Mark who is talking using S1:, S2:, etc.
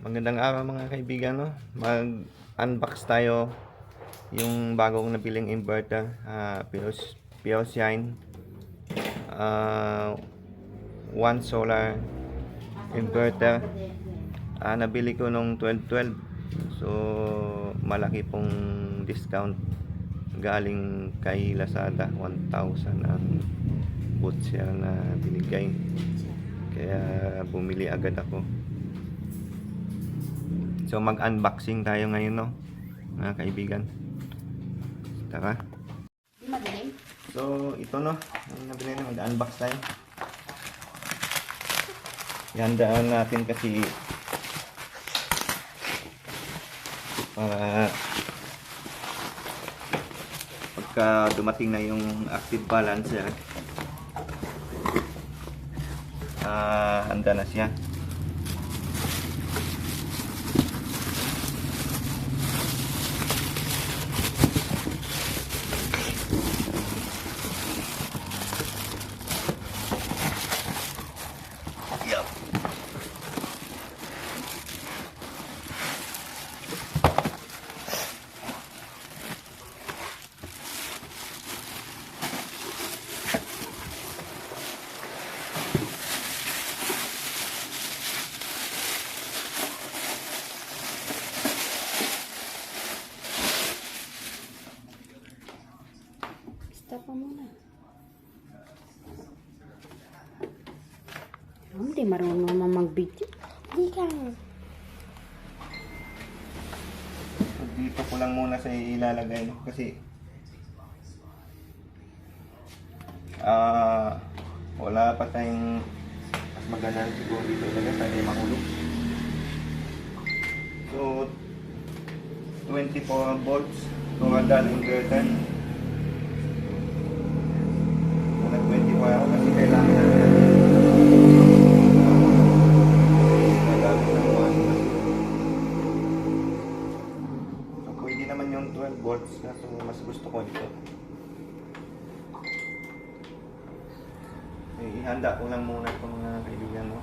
S1: Magandang araw mga kaibigan, no? Mag-unbox tayo yung bagong nabiling inverter, Pure-Shine one solar inverter. Nabili ko nung 12/12. So malaki pong discount galing kay Lazada, 1,000 ang voucher na binigay. Kaya bumili agad ako. So mag-unboxing tayo ngayon, no, mga kaibigan. Tara. So ito, no, ang nabili na, mag-unbox tayo. Ihandaan natin kasi para pagka dumating na yung active balancer, handa na siya.
S2: Stop pa muna. Hindi marunong naman mag-video. Hindi ka.
S1: Dito ko lang muna sa ilalagay kasi wala pa tayong mas maganda siguro dito ilagay sa mahulog. So 24 volts Toradal inverter. Kung 24 ako kasi kailangan natin magamit ng 1. So pwede naman yung 12 volts na, so mas gusto ko ito. Ihanda ko lang muna ito mga kaibigan, no?